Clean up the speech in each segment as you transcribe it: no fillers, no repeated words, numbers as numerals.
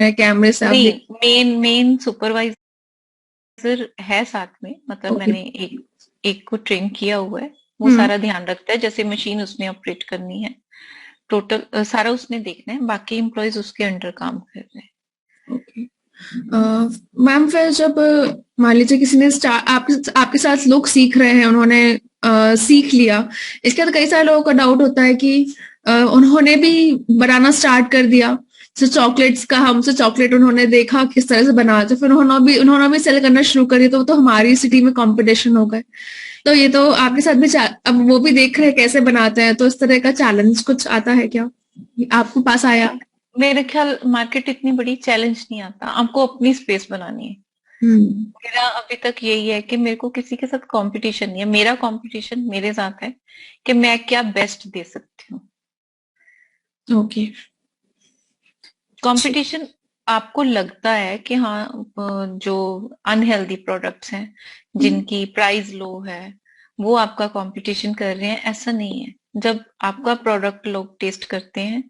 कैमरे से आप देख। नहीं, मेन मेन सुपरवाइजर है साथ में, मतलब ओके। मैंने एक एक को ट्रेन किया हुआ है। वो हम्म। सारा ध्यान रखता है, जैसे मशीन उसने ऑपरेट करनी है, टोटल सारा उसने देखना है, बाकी एम्प्लॉयज उसके अंडर काम कर रहे हैं। ओके। मैम फिर जब मान लीजिए किसी ने स्टार्ट आपके आपके साथ लोग सीख रहे हैं, उन्होंने सीख लिया, इसके बाद कई सारे लोगों का डाउट होता है कि उन्होंने भी बनाना स्टार्ट कर दिया, जैसे चॉकलेट्स का, हमसे चॉकलेट उन्होंने देखा किस तरह से बनाते, फिर उन्होंने भी सेल करना शुरू कर दिया, तो वो तो हमारी सिटी में कंपटीशन हो गए। तो ये तो आपके साथ भी अब वो भी देख रहे हैं कैसे बनाते हैं, तो इस तरह का चैलेंज कुछ आता है क्या आपके पास आया? मेरे ख्याल मार्केट इतनी बड़ी चैलेंज नहीं आता, आपको अपनी स्पेस बनानी है। हम्म। मेरा अभी तक यही है कि मेरे को किसी के साथ कंपटीशन नहीं है, मेरा कंपटीशन मेरे साथ है कि मैं क्या बेस्ट दे सकती हूँ। ओके। कंपटीशन आपको लगता है कि हाँ, जो अनहेल्दी प्रोडक्ट्स हैं, जिनकी प्राइस लो है, वो आपका कंपटीशन कर रहे हैं, ऐसा नहीं है। जब आपका प्रोडक्ट लोग टेस्ट करते हैं,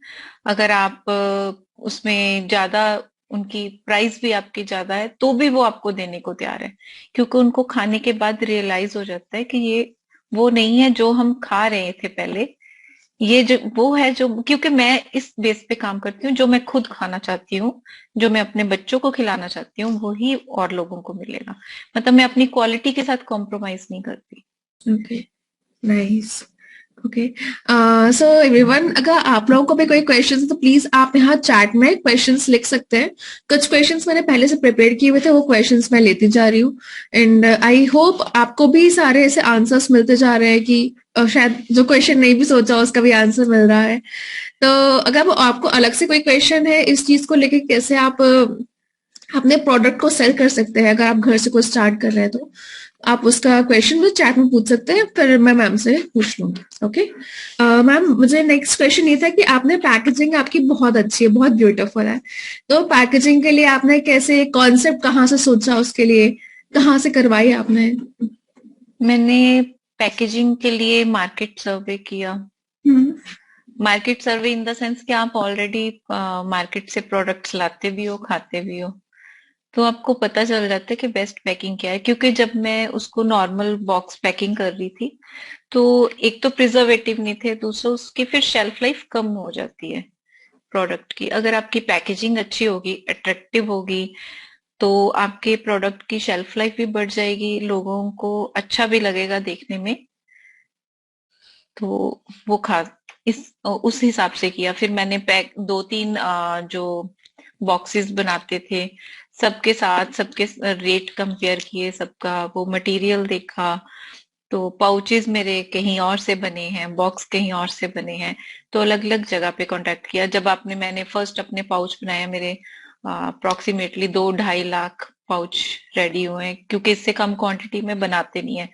अगर आप उसमें ज्यादा, उनकी प्राइस भी आपकी ज्यादा है, तो भी वो आपको देने को तैयार है, क्योंकि उनको खाने के बाद रियलाइज हो जाता है कि ये वो नहीं है जो हम खा रहे थे पहले। ये जो वो है, जो क्योंकि मैं इस बेस पे काम करती हूँ, जो मैं खुद खाना चाहती हूँ, जो मैं अपने बच्चों को खिलाना चाहती हूँ, वही और लोगों को मिलेगा। मतलब मैं अपनी क्वालिटी के साथ कॉम्प्रोमाइज नहीं करती। Okay. Nice. Okay. So everyone, अगर आप लोगों को भी कोई क्वेश्चन है तो प्लीज आप यहाँ चैट में क्वेश्चंस लिख सकते हैं। कुछ क्वेश्चंस मैंने पहले से प्रिपेयर किए हुए थे, वो क्वेश्चंस मैं लेती जा रही हूँ। एंड आई होप आपको भी सारे ऐसे आंसर्स मिलते जा रहे हैं कि शायद जो क्वेश्चन नहीं भी सोचा उसका भी आंसर मिल रहा है। तो अगर आपको अलग से कोई क्वेश्चन है इस चीज को लेके, कैसे आप अपने प्रोडक्ट को सेल कर सकते हैं, अगर आप घर से कुछ स्टार्ट कर रहे हैं, तो आप उसका क्वेश्चन भी चैट में पूछ सकते हैं, फिर मैं मैम से पूछ लूंगी। ओके। मैम, मुझे नेक्स्ट क्वेश्चन ये था कि आपने पैकेजिंग आपकी बहुत अच्छी है, बहुत ब्यूटीफुल है, तो पैकेजिंग के लिए आपने कैसे कॉन्सेप्ट कहाँ से सोचा, उसके लिए कहाँ से करवाई आपने? मैंने पैकेजिंग के लिए मार्केट सर्वे किया। हम्म। Market survey in the sense कि आप ऑलरेडी मार्केट से प्रोडक्ट्स लाते भी हो, खाते भी हो, तो आपको पता चल जाता है कि बेस्ट पैकिंग क्या है। क्योंकि जब मैं उसको नॉर्मल बॉक्स पैकिंग कर रही थी, तो एक तो प्रिजर्वेटिव नहीं थे, दूसरा उसकी फिर शेल्फ लाइफ कम हो जाती है प्रोडक्ट की। अगर आपकी पैकेजिंग अच्छी होगी, अट्रैक्टिव होगी, तो आपके प्रोडक्ट की शेल्फ लाइफ भी बढ़ जाएगी, लोगों को अच्छा भी लगेगा देखने में। तो वो खा इस उस हिसाब से किया। फिर मैंने पैक दो तीन जो बॉक्सेस बनाते थे, सबके साथ सबके रेट कंपेयर किए, सबका वो मटेरियल देखा। तो पाउचेस मेरे कहीं और से बने हैं, बॉक्स कहीं और से बने हैं, तो अलग अलग जगह पे कांटेक्ट किया। जब आपने मैंने फर्स्ट अपने पाउच बनाया, मेरे अप्रोक्सीमेटली 2-2.5 लाख पाउच रेडी हुए हैं, क्योंकि इससे कम क्वांटिटी में बनाते नहीं है।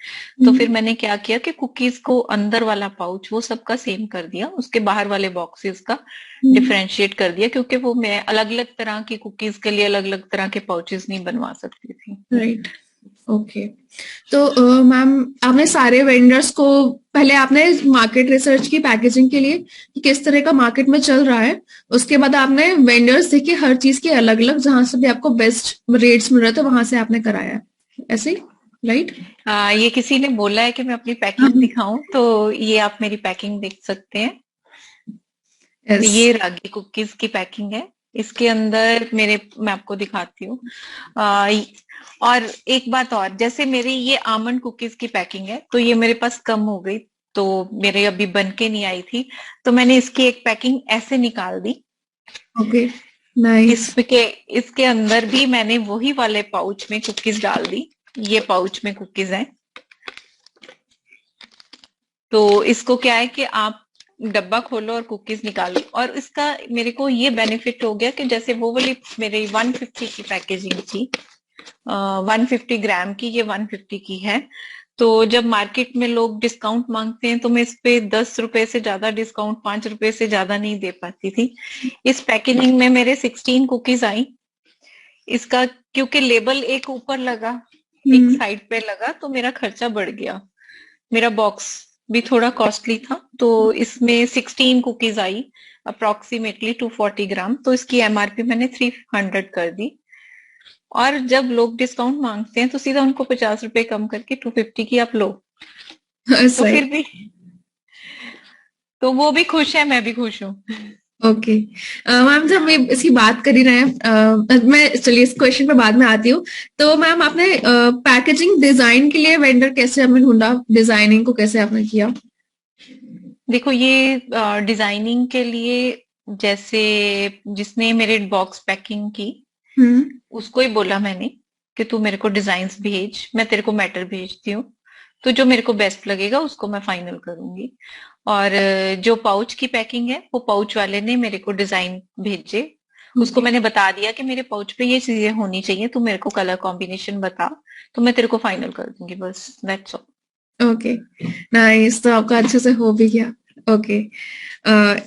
तो फिर मैंने क्या किया कि कुकीज को अंदर वाला पाउच वो सबका सेम कर दिया, उसके बाहर वाले बॉक्सेस का डिफरेंशिएट कर दिया, क्योंकि वो मैं अलग अलग तरह की कुकीज के लिए अलग अलग तरह के पाउचेस नहीं बनवा सकती थी। राइट। ओके। तो मैम, आपने सारे वेंडर्स को पहले आपने मार्केट रिसर्च की पैकेजिंग के लिए कि किस तरह का मार्केट में चल रहा है, उसके बाद आपने वेंडर्स देखे हर चीज के अलग अलग, जहां से भी आपको बेस्ट रेट्स मिल रहे थे वहां से आपने कराया है, ऐसे ही? राइट। ये किसी ने बोला है कि मैं अपनी पैकिंग दिखाऊं, तो ये आप मेरी पैकिंग देख सकते हैं। यस। ये रागी कुकीज की पैकिंग है। इसके अंदर मेरे, मैं आपको दिखाती हूँ। आ, और एक बात और, जैसे मेरी ये आमंड कुकीज की पैकिंग है, तो ये मेरे पास कम हो गई, तो मेरे अभी बन के नहीं आई थी, तो मैंने इसकी एक पैकिंग ऐसे निकाल दी। ओके। नाइस। इसके इसके अंदर भी मैंने वही वाले पाउच में कुकीज डाल दी। ये पाउच में कुकीज है। तो इसको क्या है कि आप डब्बा खोलो और कुकीज निकालो, और इसका मेरे को ये बेनिफिट हो गया कि जैसे वो वाली मेरी 150 की पैकेजिंग थी, 150 ग्राम की, ये 150 की है। तो जब मार्केट में लोग डिस्काउंट मांगते हैं, तो मैं इस पे 10 रुपए से ज्यादा डिस्काउंट, 5 रुपए से ज्यादा नहीं दे पाती थी। इस पैकेजिंग में मेरे 16 कुकीज आई। इसका क्योंकि लेबल एक ऊपर लगा, एक हम्म। साइड पे लगा, तो मेरा खर्चा बढ़ गया। मेरा बॉक्स भी थोड़ा कॉस्टली था, तो इसमें 16 कुकीज आई। अप्रोक्सीमेटली 240 ग्राम, तो इसकी एमआरपी मैंने 300 कर दी। और जब लोग डिस्काउंट मांगते हैं तो सीधा उनको 50 रुपए कम करके 250 की आप लो। तो सही। फिर भी, तो वो भी खुश है, मैं भी खुश हूँ। ओके मैम, जब हम इसकी बात कर ही रहे हैं, मैं चलिए इस क्वेश्चन पे बाद में आती हूँ। तो मैम, आपने पैकेजिंग डिजाइन के लिए वेंडर कैसे आपने ढूंढा, डिजाइनिंग को कैसे आपने किया? देखो, ये डिजाइनिंग के लिए, जैसे जिसने मेरे बॉक्स पैकिंग की, हम्म। उसको ही बोला मैंने कि तू मेरे को डिजाइन्स भेज, मैं तेरे को मैटर भेजती हूँ, तो जो मेरे को बेस्ट लगेगा उसको मैं फाइनल करूंगी। और जो पाउच की पैकिंग है, वो पाउच वाले ने मेरे को डिजाइन भेजे। उसको ओके। मैंने बता दिया कि मेरे पाउच पे ये चीजें होनी चाहिए, तू मेरे को कलर कॉम्बिनेशन बता, तो मैं तेरे को फाइनल कर दूंगी, बस दैट्स ऑल। ओके। नाइस, तो आपका अच्छे से हो भी गया। ओके।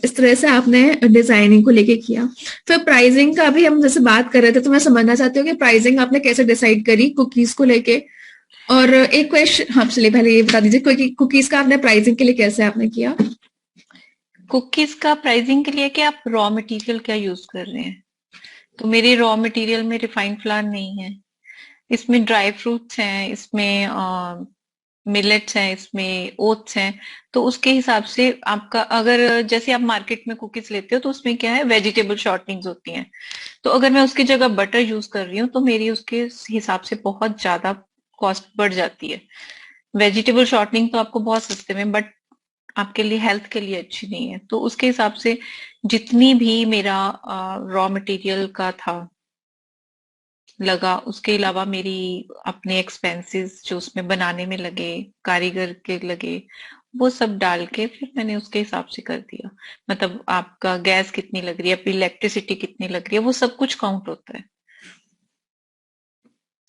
इस तरह से आपने डिजाइनिंग को लेके किया। फिर प्राइसिंग का भी हम जैसे बात कर रहे थे, तो मैं समझना चाहती हूँ कि प्राइसिंग आपने कैसे डिसाइड करी कुकीज को लेके। और एक क्वेश्चन, हाँ चलिए पहले ये बता दीजिए, कुकीज का आपने प्राइसिंग के लिए कैसे आपने किया? कुकीज का प्राइसिंग के लिए कि आप रॉ मटेरियल क्या यूज कर रहे हैं। तो मेरे रॉ मटेरियल में रिफाइंड फ्लावर नहीं है, इसमें ड्राई फ्रूट्स हैं, इसमें मिलेट्स हैं, इसमें ओट्स हैं। तो उसके हिसाब से आपका, अगर जैसे आप मार्केट में कुकीज लेते हो तो उसमें क्या है, वेजिटेबल शॉर्टनिंग्स होती हैं। तो अगर मैं उसकी जगह बटर यूज कर रही हूँ तो मेरी उसके हिसाब से बहुत ज्यादा कॉस्ट बढ़ जाती है। वेजिटेबल शॉर्टनिंग तो आपको बहुत सस्ते में, बट आपके लिए, हेल्थ के लिए अच्छी नहीं है। तो उसके हिसाब से जितनी भी मेरा रॉ मटेरियल का था लगा, उसके अलावा मेरी अपने एक्सपेंसेस जो उसमें बनाने में लगे, कारीगर के लगे, वो सब डाल के फिर मैंने उसके हिसाब से कर दिया। मतलब आपका गैस कितनी लग रही है, आपकी इलेक्ट्रिसिटी कितनी लग रही है, वो सब कुछ काउंट होता है।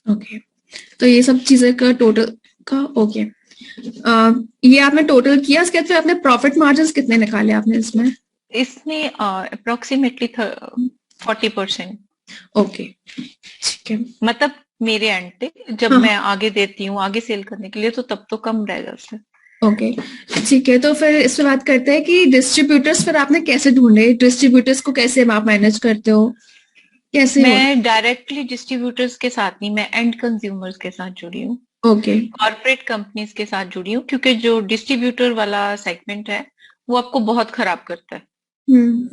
ओके। तो ये सब चीजें का टोटल का ओके। ये आपने टोटल किया, इसके बाद फिर आपने प्रॉफिट मार्जिन कितने निकाले आपने इसमें? इसमें अप्रोक्सीमेटली 40%। ओके, ठीक है। मतलब मेरे एंड पे जब हाँ, मैं हाँ। आगे देती हूँ, आगे सेल करने के लिए, तो तब तो कम रह जाता है। ओके, ठीक है। तो फिर इस पे बात करते हैं कि डिस्ट्रीब्यूटर्स फिर आपने कैसे ढूंढे, डिस्ट्रीब्यूटर्स को कैसे आप मैनेज करते हो, कैसे हो? मैं डायरेक्टली डिस्ट्रीब्यूटर्स के साथ नहीं, मैं एंड कंज्यूमर्स के साथ जुड़ी हूँ, ओके। कॉर्पोरेट कंपनीज के साथ जुड़ी हूँ, क्योंकि जो डिस्ट्रीब्यूटर वाला सेगमेंट है वो आपको बहुत खराब करता है। हम्म।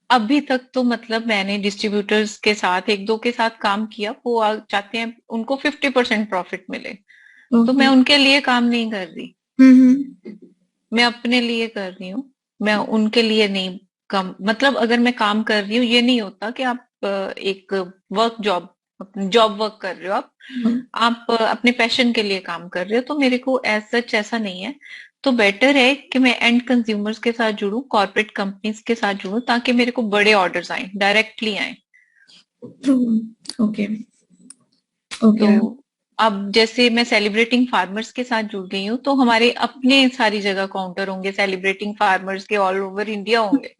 अभी तक तो मतलब मैंने डिस्ट्रीब्यूटर्स के साथ, एक दो के साथ काम किया, वो चाहते हैं उनको 50% प्रॉफिट मिले, तो ओके। मैं उनके लिए काम नहीं कर रही, हम्म। मैं अपने लिए कर रही हूँ। मैं उनके लिए नहीं। कम मतलब, अगर मैं काम कर रही हूँ, ये नहीं होता कि आप एक वर्क जॉब, जॉब वर्क कर रहे हो आप अपने पैशन के लिए काम कर रहे हो, तो मेरे को एज सच ऐसा नहीं है। तो बेटर है कि मैं एंड कंज्यूमर्स के साथ जुड़ूं, कॉर्पोरेट कंपनीज के साथ जुड़ूं, ताकि मेरे को बड़े ऑर्डर्स आए, डायरेक्टली आए। ओके। तो ओके। अब जैसे मैं सेलिब्रेटिंग फार्मर्स के साथ जुड़ गई हूँ, तो हमारे अपने सारी जगह काउंटर होंगे, सेलिब्रेटिंग फार्मर्स के ऑल ओवर इंडिया होंगे।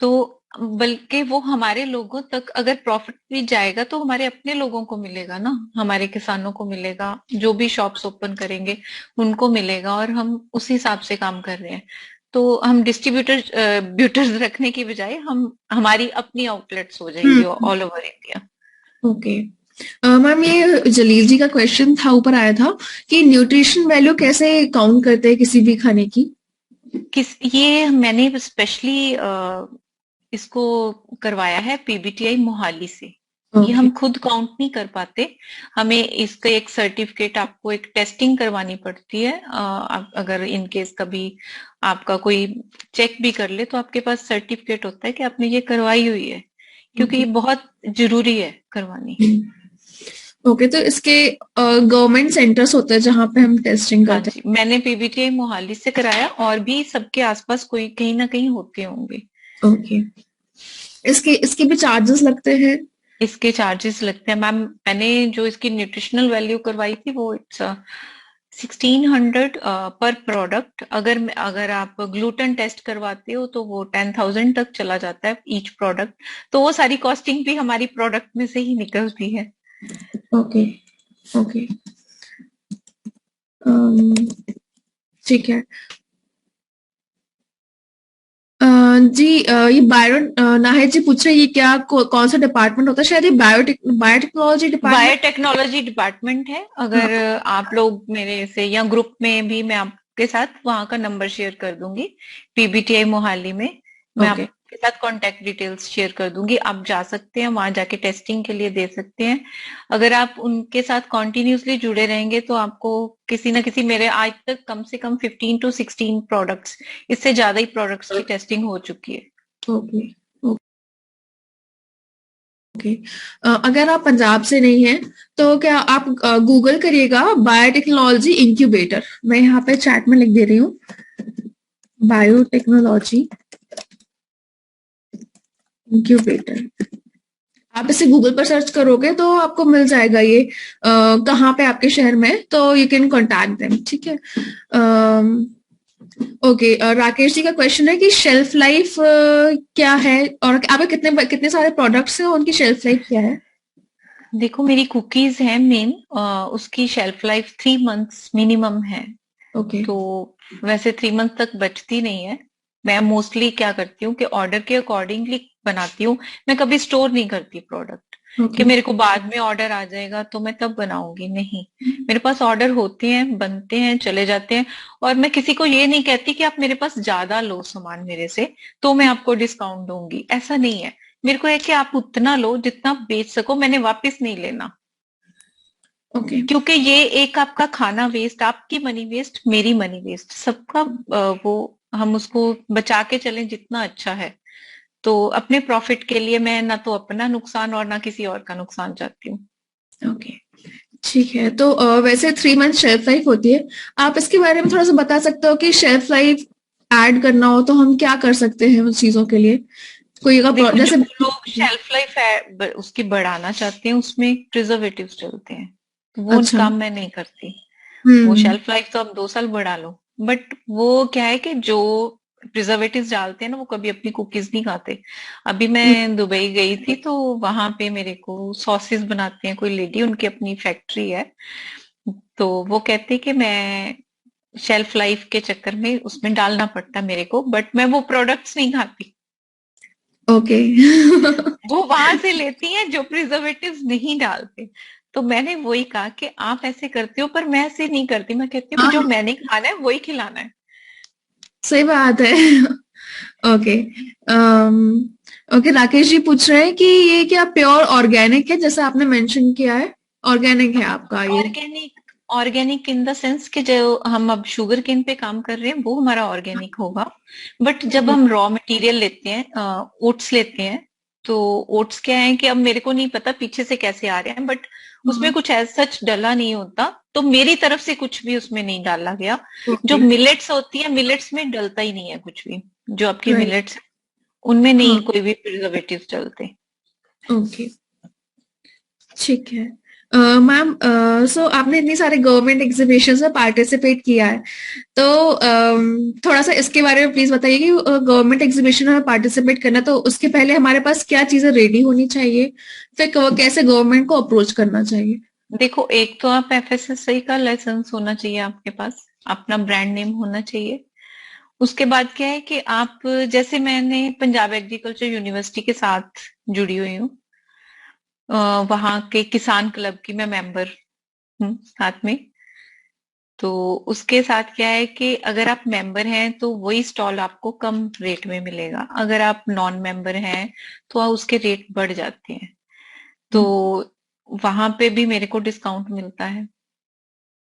तो बल्कि वो हमारे लोगों तक अगर प्रॉफिट भी जाएगा तो हमारे अपने लोगों को मिलेगा ना, हमारे किसानों को मिलेगा, जो भी शॉप्स ओपन करेंगे उनको मिलेगा, और हम उस हिसाब से काम कर रहे हैं। तो हम डिस्ट्रीब्यूटर ब्यूटर्स रखने की बजाय हम हमारी अपनी आउटलेट्स हो जाएंगी हम्म। All over India. Okay. Ma'am, ये जलील जी का क्वेश्चन था, ऊपर आया था कि न्यूट्रिशन वैल्यू कैसे काउंट करते हैं किसी भी खाने की? ये मैंने स्पेशली इसको करवाया है पीबीटीआई मोहाली से। ये ओके। हम खुद काउंट नहीं कर पाते, हमें इसका एक सर्टिफिकेट, आपको एक टेस्टिंग करवानी पड़ती है। अगर इन केस कभी आपका कोई चेक भी कर ले, तो आपके पास सर्टिफिकेट होता है कि आपने ये करवाई हुई है, क्योंकि ओके। ये बहुत जरूरी है करवानी। ओके, तो इसके गवर्नमेंट सेंटर्स होते हैं जहाँ पे हम टेस्टिंग हाँ करते जी, मैंने पीबीटीआई मोहाली से कराया, और भी सबके आसपास कोई कहीं ना कहीं होते होंगे। हैं। ओके। इसके इसके भी चार्जेस लगते हैं? इसके चार्जेस लगते हैं मैम। मैंने जो इसकी न्यूट्रिशनल वैल्यू करवाई थी, वो इट्स 1600 पर प्रोडक्ट। अगर आप ग्लूटेन टेस्ट करवाते हो तो वो 10,000 तक चला जाता है ईच प्रोडक्ट। तो वो सारी कॉस्टिंग भी हमारी प्रोडक्ट में से ही निकलती है। ओके। ओके। अम, ठीक है। जी, ये नाहिद जी पूछ रहे हैं, ये क्या कौन सा डिपार्टमेंट होता है? शायद ये बायोटेक्नोलॉजी डिपार्टमेंट। बायोटेक्नोलॉजी डिपार्टमेंट है। हाँ। अगर आप लोग मेरे से या ग्रुप में भी, मैं आपके साथ वहां का नंबर शेयर कर दूंगी। पीबीटीआई मोहाली में मैं ओके। आपके साथ कांटेक्ट डिटेल्स शेयर कर दूंगी। आप जा सकते हैं वहां, जाके टेस्टिंग के लिए दे सकते हैं। अगर आप उनके साथ कॉन्टिन्यूसली जुड़े रहेंगे तो आपको किसी ना किसी, मेरे आज तक कम से कम 15 to 16 प्रोडक्ट्स, इससे ज्यादा ही प्रोडक्ट्स की टेस्टिंग हो चुकी है। ओके। ओके। अगर आप पंजाब से नहीं हैं तो क्या आप गूगल करिएगा बायोटेक्नोलॉजी इंक्यूबेटर। मैं यहाँ पे चैट में लिख दे रही हूँ, बायोटेक्नोलॉजी इंक्यूबेटर। आप इसे गूगल पर सर्च करोगे तो आपको मिल जाएगा ये, कहाँ पे आपके शहर में, तो यू कैन कॉन्टैक्ट देम। ठीक है। ओके। राकेश जी का क्वेश्चन है कि शेल्फ लाइफ क्या है, और आपके कितने कितने सारे प्रोडक्ट्स हैं, उनकी शेल्फ लाइफ क्या है? देखो, मेरी कुकीज है मेन, उसकी शेल्फ लाइफ 3 मंथ्स मिनिमम है। ओके। तो वैसे 3 मंथ तक बचती नहीं है। मैं मोस्टली क्या करती हूँ कि ऑर्डर के अकॉर्डिंगली बनाती हूँ। मैं कभी स्टोर नहीं करती प्रोडक्ट कि ओके। मेरे को बाद में ऑर्डर आ जाएगा तो मैं तब बनाऊंगी, नहीं। मेरे पास ऑर्डर होते हैं, बनते हैं, चले जाते हैं। और मैं किसी को ये नहीं कहती कि आप मेरे पास ज्यादा लो सामान मेरे से तो मैं आपको डिस्काउंट दूंगी, ऐसा नहीं है। मेरे को है कि आप उतना लो जितना आप बेच सको, मैंने वापस नहीं लेना। ओके। क्योंकि ये एक आपका खाना वेस्ट, आपकी मनी वेस्ट, मेरी मनी वेस्ट, सबका वो हम उसको बचा के चलें जितना अच्छा है। तो अपने प्रॉफिट के लिए मैं ना तो अपना नुकसान और ना किसी और का नुकसान चाहती हूँ। ओके। ठीक है। तो वैसे 3 मंथ शेल्फ लाइफ होती है। आप इसके बारे में थोड़ा सा बता सकते हो कि शेल्फ लाइफ ऐड करना हो तो हम क्या कर सकते हैं उन चीजों के लिए? कोई अगर देखो, जो जैसे। लोग शेल्फ लाइफ है उसकी बढ़ाना चाहते हैं, उसमें प्रिजर्वेटिव्स डलते हैं, तो वो अच्छा। काम मैं नहीं करती। वो हम्म। शेल्फ लाइफ तो आप 2 साल बढ़ा लो, बट वो क्या है कि जो प्रिजर्वेटिव्स डालते हैं ना, वो कभी अपनी कुकीज नहीं खाते। अभी मैं दुबई गई थी तो वहां पे मेरे को सॉसेस बनाते हैं कोई लेडी, उनकी अपनी फैक्ट्री है। तो वो कहते हैं कि मैं शेल्फ लाइफ के चक्कर में उसमें डालना पड़ता मेरे को, बट मैं वो प्रोडक्ट्स नहीं खाती। ओके। वो वहां से लेती हैं जो प्रिजर्वेटिव्स नहीं डालते। तो मैंने वही कहा कि आप ऐसे करते हो, पर मैं ऐसे नहीं करती। मैं कहती हूँ कि जो हाँ, मैंने खाना है वही खिलाना है। सही बात है। ओके। ओके, राकेश जी पूछ रहे हैं कि ये क्या प्योर ऑर्गेनिक है, जैसा आपने मेंशन किया है? ऑर्गेनिक है आपका ये? Organic, organic in the sense कि जो हम अब शुगर केन पे काम कर रहे हैं वो हमारा ऑर्गेनिक होगा। बट जब हम रॉ मटेरियल लेते हैं, ओट्स लेते हैं, तो ओट्स क्या है कि अब मेरे को नहीं पता पीछे से कैसे आ रहे हैं, बट उसमें कुछ एज सच डला नहीं होता। तो मेरी तरफ से कुछ भी उसमें नहीं डाला गया। जो ओके। मिलेट्स होती है, मिलेट्स में डलता ही नहीं है कुछ भी। जो आपकी राइट। मिलेट्स, उनमें नहीं हाँ। कोई भी प्रिजर्वेटिव डलते। ओके। ठीक है। मैम, सो आपने इतनी सारे गवर्नमेंट एग्जीबिशंस में पार्टिसिपेट किया है, तो थोड़ा सा इसके बारे में प्लीज बताइए कि गवर्नमेंट एग्जीबिशन में पार्टिसिपेट करना, तो उसके पहले हमारे पास क्या चीजें रेडी होनी चाहिए, फिर कैसे गवर्नमेंट को अप्रोच करना चाहिए? देखो, एक तो आप एफएसएसआई का लाइसेंस होना चाहिए आपके पास, अपना ब्रांड नेम होना चाहिए। उसके बाद क्या है कि आप, जैसे मैंने पंजाब एग्रीकल्चर यूनिवर्सिटी के साथ जुड़ी हुई हूँ, वहां के किसान क्लब की मैं मेंबर हूँ साथ में। तो उसके साथ क्या है कि अगर आप मेंबर हैं तो वही स्टॉल आपको कम रेट में मिलेगा। अगर आप नॉन मेंबर हैं तो उसके रेट बढ़ जाते हैं। तो वहां पे भी मेरे को डिस्काउंट मिलता है।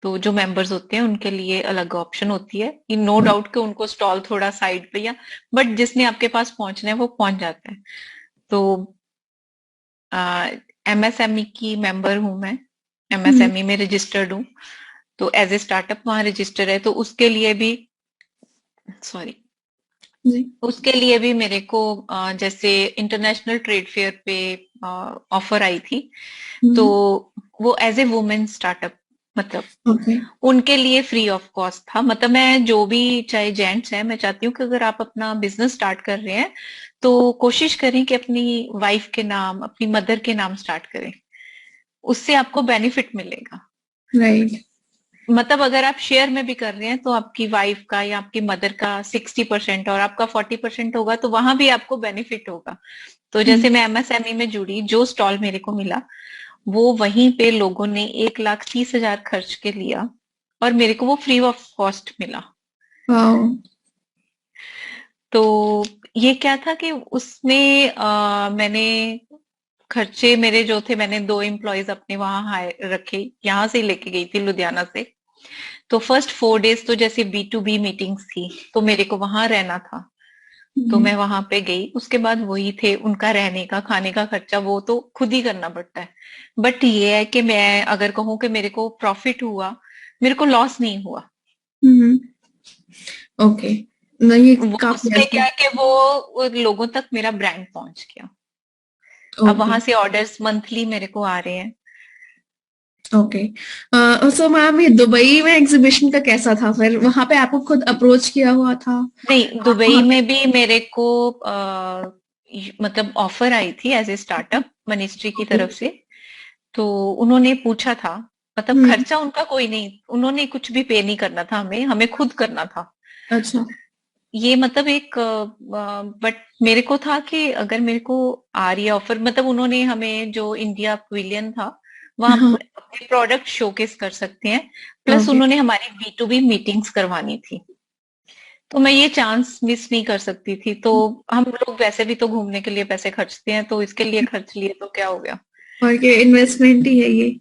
तो जो मेंबर्स होते हैं उनके लिए अलग ऑप्शन होती है, कि नो डाउट कि उनको स्टॉल थोड़ा साइड पे, या बट जिसने आपके पास पहुंचना है वो पहुंच जाता है। तो एमएसएमई की मेंबर हूं मैं, हम्म। एमएसएमई में रजिस्टर्ड हूँ। तो एज ए स्टार्टअप वहां रजिस्टर है, तो उसके लिए भी, सॉरी, जी। उसके लिए भी मेरे को जैसे इंटरनेशनल ट्रेड फेयर पे ऑफर आई थी। तो हम्म। वो एज ए वुमेन स्टार्टअप, मतलब ओके। उनके लिए फ्री ऑफ कॉस्ट था। मतलब मैं जो भी, चाहे जेंट्स हैं, मैं चाहती हूँ कि अगर आप अपना बिजनेस स्टार्ट कर रहे हैं तो कोशिश करें कि अपनी वाइफ के नाम, अपनी मदर के नाम स्टार्ट करें। उससे आपको बेनिफिट मिलेगा। राइट। मतलब अगर आप शेयर में भी कर रहे हैं तो आपकी वाइफ का या आपकी मदर का 60% और आपका 40% होगा, तो वहां भी आपको बेनिफिट होगा। तो जैसे मैं एमएसएमई में जुड़ी, जो स्टॉल मेरे को मिला वो वहीं पे लोगों ने 1,30,000 खर्च के लिया और मेरे को वो फ्री ऑफ कॉस्ट मिला। वाओ। तो ये क्या था कि उसमें मैंने खर्चे मेरे जो थे, मैंने 2 एम्प्लॉयज अपने वहां हायर रखे, यहाँ से लेके गई थी लुधियाना से। तो फर्स्ट 4 डेज तो जैसे B2B मीटिंग्स थी, तो मेरे को वहां रहना था, तो हम्म। मैं वहां पे गई। उसके बाद वही थे, उनका रहने का खाने का खर्चा वो तो खुद ही करना पड़ता है। बट ये है कि मैं अगर कहूँ कि मेरे को प्रॉफिट हुआ, मेरे को लॉस नहीं हुआ। हम्म। ओके। नहीं, ये वो काफी उसमें क्या ऐसा। है कि वो लोगों तक मेरा ब्रांड पहुंच गया। अब ओके। वहां से ऑर्डर्स मंथली मेरे को आ रहे हैं। ओके। सो मैम, ये दुबई में एग्जीबिशन का कैसा था? फिर वहां पे आपको खुद अप्रोच किया हुआ था? नहीं, आप दुबई वहां पे? में भी मेरे को मतलब ऑफर आई थी एज ए स्टार्टअप मिनिस्ट्री की ओके। तरफ से। तो उन्होंने पूछा था, मतलब हम्म। खर्चा उनका कोई नहीं, उन्होंने कुछ भी पे नहीं करना था, हमें हमें खुद करना था। अच्छा। ये मतलब एक बट मेरे को था कि अगर मेरे को आ रही है ऑफर, मतलब उन्होंने हमें जो इंडिया पवेलियन था वहां हाँ। अपने प्रोडक्ट शोकेस कर सकते हैं, प्लस ओके। उन्होंने हमारी B2B मीटिंग्स करवानी थी। तो मैं ये चांस मिस नहीं कर सकती थी। तो हम लोग वैसे भी तो घूमने के लिए पैसे खर्चते हैं, तो इसके लिए खर्च लिए तो क्या हो गया। और ये इन्वेस्टमेंट ही है ये। ये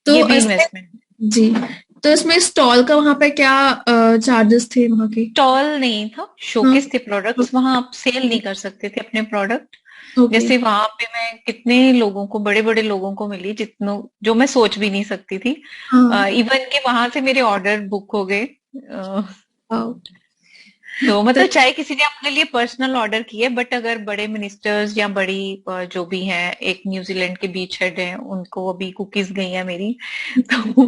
तो भी इसमें, इन्वेस्टमेंट। जी, तो इसमें स्टॉल का वहां पे क्या चार्जेस थे वहां के? स्टॉल नहीं था, हाँ। शोकेस थे प्रोडक्ट्स, वहां आप सेल नहीं कर सकते थे अपने प्रोडक्ट। ओके। जैसे वहां पे मैं कितने लोगों को, बड़े बड़े लोगों को मिली, जितनों जो मैं सोच भी नहीं सकती थी। हाँ। इवन के वहां से मेरे ऑर्डर बुक हो गए। वाओ। तो तो मतलब चाहे किसी ने अपने लिए पर्सनल ऑर्डर किए, बट अगर बड़े मिनिस्टर्स या बड़ी जो भी हैं, एक न्यूजीलैंड के बीच हेड हैं, उनको अभी कुकीज गई है मेरी। तो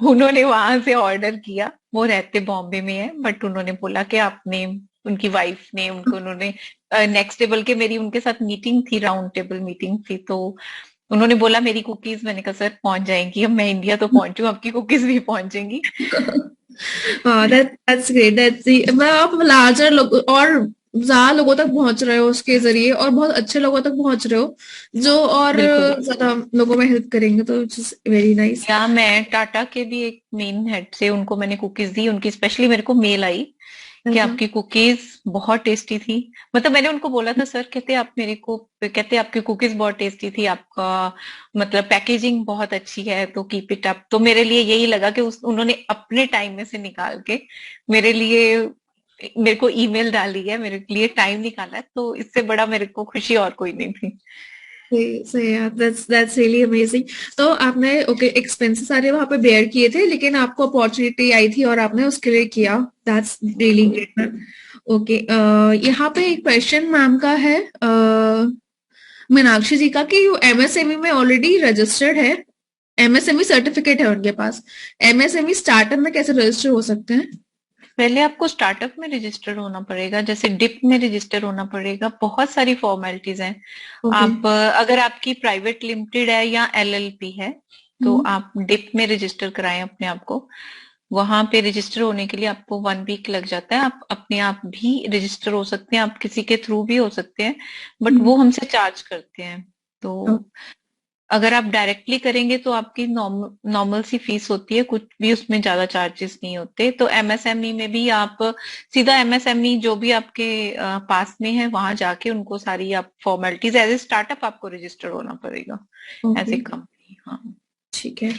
उन्होंने वहां से ऑर्डर किया, वो रहते बॉम्बे में है, बट उन्होंने बोला कि आपने, उनकी वाइफ ने उनको, उन्होंने नेक्स्ट टेबल के, मेरी उनके साथ मीटिंग थी, राउंड टेबल मीटिंग थी, तो उन्होंने बोला मेरी कुकीज, मैंने कहा सर पहुंच जाएंगी, अब मैं इंडिया तो पहुंची हूँ, आपकी कुकीज भी पहुंचेंगी। हाँ, दैट्स ग्रेट। मतलब आप लार्जर लोग और ज्यादा लोगों तक पहुंच रहे हो उसके जरिए, और बहुत अच्छे लोगों तक पहुंच रहे हो जो और बिल्कुल। ज्यादा लोगों में हेल्प करेंगे, तो इट्स वेरी नाइस। या मैं टाटा के भी एक मेन हेड से उनको मैंने कुकीज दी, उनकी स्पेशली मेरे को मेल आई कि अच्छा। आपकी कुकीज बहुत टेस्टी थी। मतलब मैंने उनको बोला था सर, कहते आप मेरे को, कहते आपकी कुकीज बहुत टेस्टी थी, आपका मतलब पैकेजिंग बहुत अच्छी है, तो कीप इट अप। तो मेरे लिए यही लगा कि उन्होंने अपने टाइम में से निकाल के मेरे लिए, मेरे को ईमेल डाली है, मेरे लिए टाइम निकाला है, तो इससे बड़ा मेरे को खुशी और कोई नहीं थी। सही सही है। That's really amazing. तो आपने, ओके, एक्सपेंसेस सारे वहां पे बेयर किए थे, लेकिन आपको अपॉर्चुनिटी आई थी और आपने उसके लिए किया। दैट्स रियली बिल्कुल। Great ma'am. ओके। यहाँ पे एक क्वेश्चन मैम का है, मीनाक्षी जी का, कि एमएसएमई में ऑलरेडी रजिस्टर्ड है, एमएसएमई सर्टिफिकेट है उनके पास, एमएसएमई स्टार्टअप में कैसे रजिस्टर हो सकते हैं? पहले आपको स्टार्टअप में रजिस्टर होना पड़ेगा, जैसे डिप में रजिस्टर होना पड़ेगा, बहुत सारी फॉर्मेलिटीज हैं। ओके। आप अगर आपकी प्राइवेट लिमिटेड है या LLP है, तो हम्म। आप डिप में रजिस्टर कराएं अपने आप को। वहां पे रजिस्टर होने के लिए आपको 1 वीक लग जाता है। आप अपने आप भी रजिस्टर हो सकते हैं, आप किसी के थ्रू भी हो सकते हैं, बट हम्म। वो हमसे चार्ज करते हैं। तो अगर आप डायरेक्टली करेंगे तो आपकी नॉर्मल सी फीस होती है, कुछ भी उसमें ज्यादा चार्जेस नहीं होते। तो MSME में भी आप सीधा MSME जो भी आपके पास में है वहां जाके उनको सारी आप फॉर्मेलिटीज, एज ए स्टार्टअप आपको रजिस्टर होना पड़ेगा, एज ओके। ए कंपनी। हाँ। ठीक है।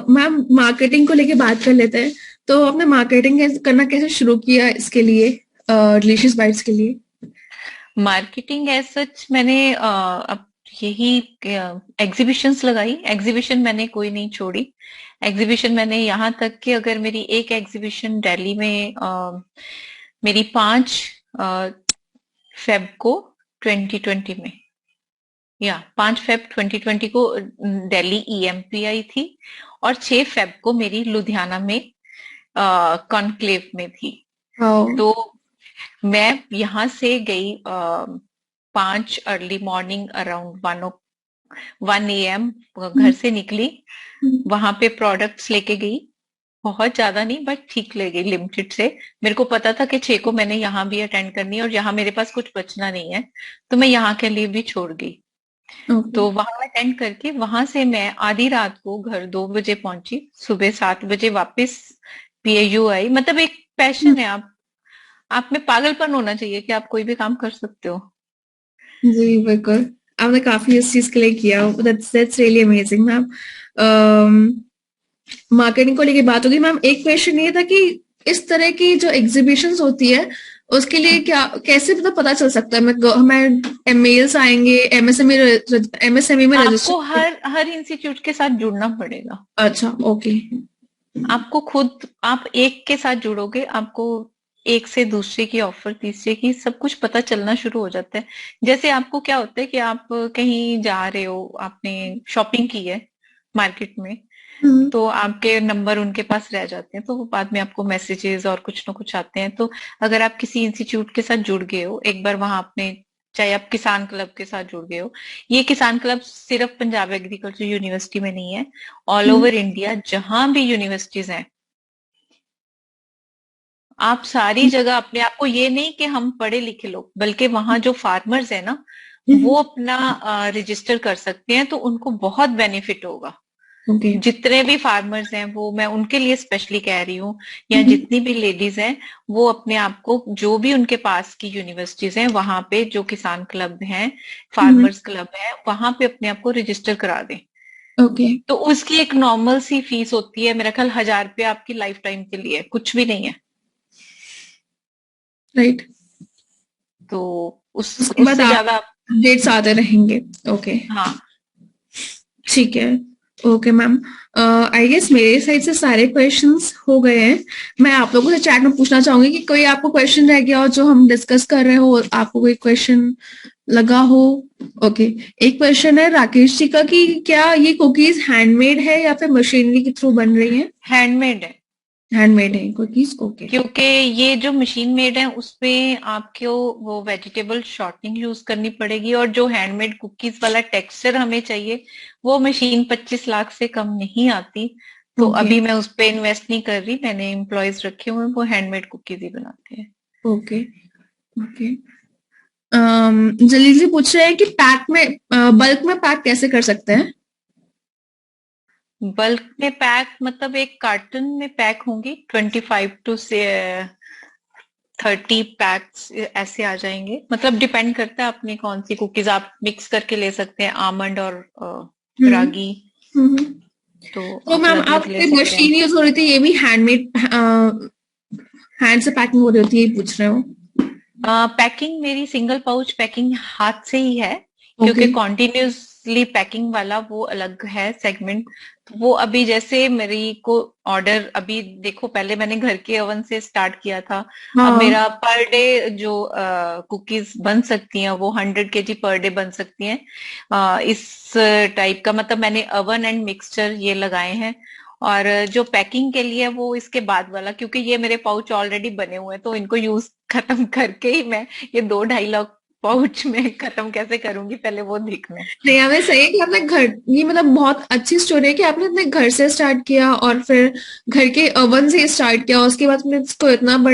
मैम, मार्केटिंग को लेके बात कर लेते हैं। तो आपने मार्केटिंग करना कैसे शुरू किया इसके लिए, डिलीशियस बाइट्स के लिए? मार्केटिंग एज सच मैंने अब यही एग्जीबिशंस लगाई। एग्जीबिशन मैंने कोई नहीं छोड़ी। एग्जीबिशन मैंने यहाँ तक कि अगर मेरी एक एग्जीबिशन दिल्ली में मेरी 5 फेब को 2020 में, या 5 फेब 2020 को दिल्ली EMP आई थी, और 6 फेब को मेरी लुधियाना में कॉन्क्लेव में थी। वाओ। तो मैं यहाँ से गई 5 अर्ली मॉर्निंग अराउंड 1 AM घर से निकली, वहां पे प्रोडक्ट्स लेके गई, बहुत ज्यादा नहीं, बट ठीक लगी लिमिटेड से। मेरे को पता था कि 6 को मैंने यहाँ भी अटेंड करनी है और यहाँ मेरे पास कुछ बचना नहीं है, तो मैं यहाँ के लिए भी छोड़ गई। ओके। तो वहां अटेंड करके वहां से मैं आधी रात को घर 2 बजे पहुंची, सुबह 7 बजे वापस पीएयू आई। मतलब एक पैशन है, आप में पागलपन होना चाहिए कि आप कोई भी काम कर सकते हो। जी बिल्कुल, आपने काफी इस चीज के लिए किया, that's really amazing ma'am. Marketing को लेके बात होगी मैम। एक क्वेश्चन ये था कि इस तरह की जो एग्जीबिशंस होती है उसके लिए क्या, कैसे मतलब पता चल सकता है? हमें मेल्स आएंगे, एमएसएमई में आपको रजिस्टर? हर हर इंस्टीट्यूट के साथ जुड़ना पड़ेगा। अच्छा, ओके। आपको खुद, आप एक के साथ जुड़ोगे, आपको एक से दूसरे की ऑफर, तीसरे की, सब कुछ पता चलना शुरू हो जाता है। जैसे आपको क्या होता है कि आप कहीं जा रहे हो, आपने शॉपिंग की है मार्केट में, हम्म। तो आपके नंबर उनके पास रह जाते हैं, तो वो बाद में आपको मैसेजेस और कुछ ना कुछ आते हैं। तो अगर आप किसी इंस्टीट्यूट के साथ जुड़ गए हो एक बार, वहां आपने, चाहे आप किसान क्लब के साथ जुड़ गए हो, ये किसान क्लब सिर्फ पंजाब एग्रीकल्चर यूनिवर्सिटी में नहीं है, ऑल हम्म। ओवर इंडिया जहां भी यूनिवर्सिटीज हैं, आप सारी जगह अपने आप को, ये नहीं कि हम पढ़े लिखे लोग, बल्कि वहां जो फार्मर्स है ना, वो अपना रजिस्टर कर सकते हैं, तो उनको बहुत बेनिफिट होगा। ओके। जितने भी फार्मर्स हैं, वो मैं उनके लिए स्पेशली कह रही हूँ, या हम्म। जितनी भी लेडीज हैं, वो अपने आप को, जो भी उनके पास की यूनिवर्सिटीज हैं, वहां पे जो किसान क्लब हैं, हम्म। फार्मर्स क्लब है, वहां पे अपने आप को रजिस्टर करा दें। ओके। तो उसकी एक नॉर्मल सी फीस होती है, मेरा ख्याल 1,000 रुपया आपकी लाइफ टाइम के लिए, कुछ भी नहीं है। राइट। तो उसके बाद उससे आप ज्यादा अपडेट्स आते रहेंगे। ओके। हाँ। ठीक है। ओके मैम, आई गेस मेरे साइड से सारे क्वेश्चंस हो गए हैं। मैं आप लोगों से चैट में पूछना चाहूंगी कि कोई आपको क्वेश्चन रह गया हो जो हम डिस्कस कर रहे हो, आपको कोई क्वेश्चन लगा हो? ओके। एक क्वेश्चन है राकेश जी का कि क्या ये कुकीज हैंडमेड है या फिर मशीनरी के थ्रू बन रही है? हैंडमेड है, हैंडमेड है कुकीज, ओके। क्योंकि ये जो मशीन मेड है उसपे आपको वो वेजिटेबल शॉर्टनिंग यूज करनी पड़ेगी, और जो हैंडमेड कुकीज वाला टेक्सचर हमें चाहिए, वो मशीन 25 लाख से कम नहीं आती। तो ओके। अभी मैं उस पे इन्वेस्ट नहीं कर रही, मैंने एम्प्लॉयज रखे हुए हैं, वो हैंडमेड कुकीज ही बनाते हैं। ओके। ओके। जलील जी पूछ रहे हैं कि पैक में, बल्क में पैक कैसे कर सकते हैं? बल्क में पैक मतलब एक कार्टन में पैक होंगी 25 टू से 30 पैक्स ऐसे आ जाएंगे। मतलब डिपेंड करता है आपने कौन सी कुकीज, आप मिक्स करके ले सकते हैं, आमंड और हम्म। रागी, हम्म। तो तो आप मैम, अलग अलग ले आपकी सकते हैं। मशीन यूज हो रही थी, ये भी हैंडमेड, हैंड से पैकिंग हो रही होती है, ये पूछ रहे हो? पैकिंग मेरी सिंगल पाउच पैकिंग हाथ से ही है, ओके। क्योंकि कॉन्टिन्यूसली पैकिंग वाला वो अलग है सेगमेंट। वो अभी जैसे मेरी को ऑर्डर, अभी देखो, पहले मैंने घर के ओवन से स्टार्ट किया था, अब हाँ। मेरा पर डे जो कुकीज बन सकती हैं वो 100 kg पर डे बन सकती हैं। इस टाइप का, मतलब मैंने ओवन एंड मिक्सचर ये लगाए हैं। और जो पैकिंग के लिए वो इसके बाद वाला, क्योंकि ये मेरे पाउच ऑलरेडी बने हुए हैं, तो इनको यूज खत्म करके ही मैं ये 2-2.5 लाख पाउच में खत्म कैसे करूंगी, पहले वो देखना है। नहीं, हमें सही है कि आपने घर, ये मतलब बहुत अच्छी स्टोरी है कि आपने अपने घर से स्टार्ट किया और फिर घर के ओवन से स्टार्ट किया, उसके बाद में इसको इतना बड़ा